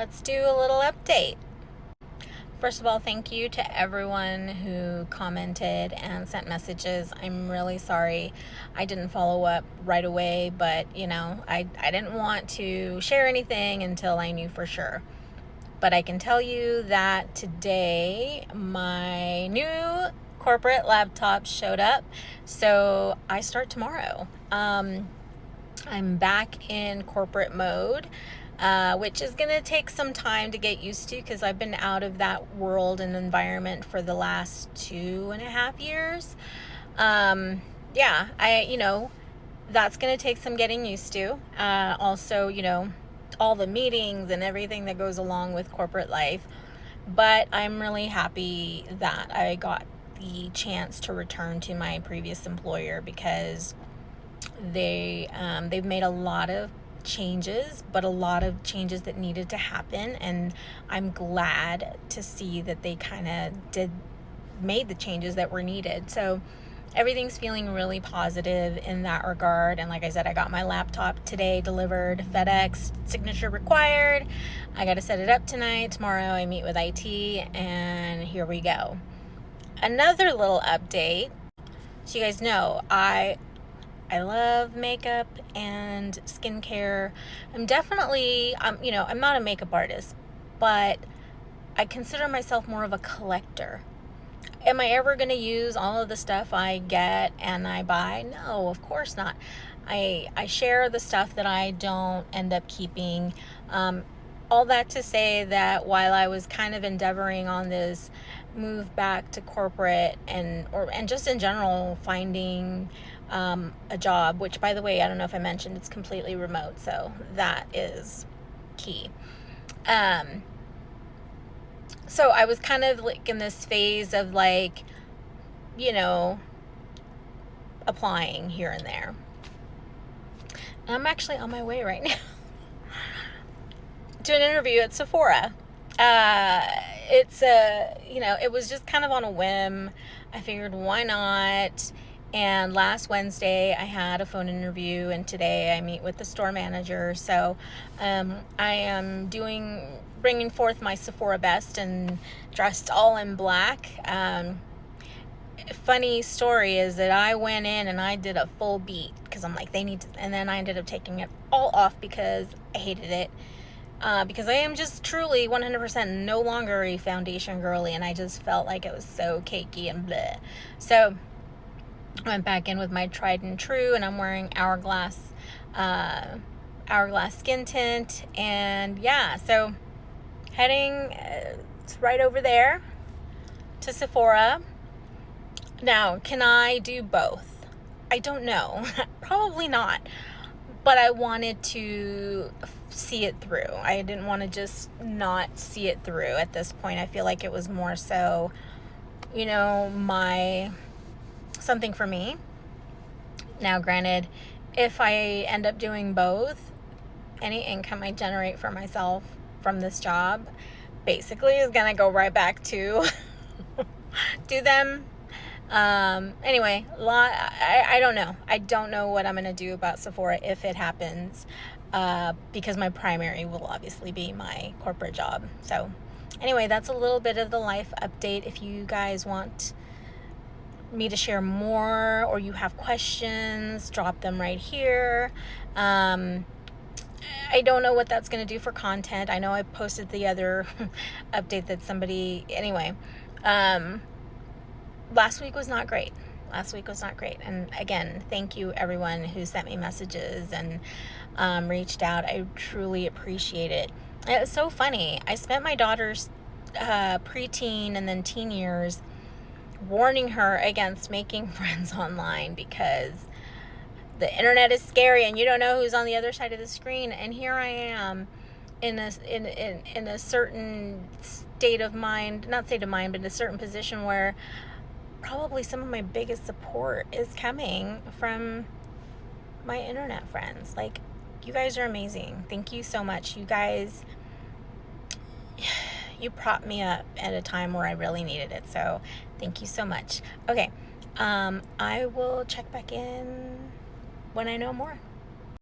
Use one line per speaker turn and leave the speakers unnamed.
let's do a little update. First of all, thank you to everyone who commented and sent messages. I'm really sorry I didn't follow up right away, but I didn't want to share anything until I knew for sure. But I can tell you that today my new corporate laptop showed up, so I start tomorrow. I'm back in corporate mode, which is going to take some time to get used to because I've been out of that world and environment for the last 2.5 years. That's going to take some getting used to. Also, all the meetings and everything that goes along with corporate life. But I'm really happy that I got the chance to return to my previous employer because they've made a lot of changes, but a lot of changes that needed to happen, and I'm glad to see that they kind of made the changes that were needed. So everything's feeling really positive in that regard. And like I said, I got my laptop today delivered, FedEx, signature required. I got to set it up tonight. Tomorrow I meet with IT, and here we go. Another little update. So you guys know I love makeup and skincare. I'm not a makeup artist, but I consider myself more of a collector. Am I ever going to use all of the stuff I get and I buy? No, of course not. I share the stuff that I don't end up keeping. All that to say that while I was kind of endeavoring on this move back to corporate and just in general finding a job, which by the way, I don't know if I mentioned, it's completely remote, so that is key. So I was kind of like in this phase of applying here and there. And I'm actually on my way right now to an interview at Sephora. It was just kind of on a whim. I figured, why not? And last Wednesday I had a phone interview, and today I meet with the store manager. So I am bringing forth my Sephora best and dressed all in black. Funny story is that I went in and I did a full beat because I'm like, they need to, and then I ended up taking it all off because I hated it. Because I am just truly 100% no longer a foundation girly, and I just felt like it was so cakey and bleh. So I went back in with my tried and true, and I'm wearing Hourglass skin tint, and yeah, so heading it's right over there to Sephora. Now, can I do both? I don't know. Probably not. But I wanted to see it through. I didn't want to just not see it through at this point. I feel like it was more so, something for me. Now, granted, if I end up doing both, any income I generate for myself from this job basically is going to go right back to do them. Anyway, I don't know. I don't know what I'm going to do about Sephora if it happens, because my primary will obviously be my corporate job. So anyway, that's a little bit of the life update. If you guys want me to share more or you have questions, drop them right here. I don't know what that's going to do for content. I know I posted the other update that anyway, last week was not great. And again, thank you everyone who sent me messages and reached out. I truly appreciate it. It was so funny. I spent my daughter's preteen and then teen years warning her against making friends online because the internet is scary and you don't know who's on the other side of the screen. And here I am in a certain state of mind, not state of mind, but in a certain position where probably some of my biggest support is coming from my internet friends. Like, you guys are amazing. Thank you so much. You guys, you propped me up at a time where I really needed it. So thank you so much. Okay. I will check back in when I know more.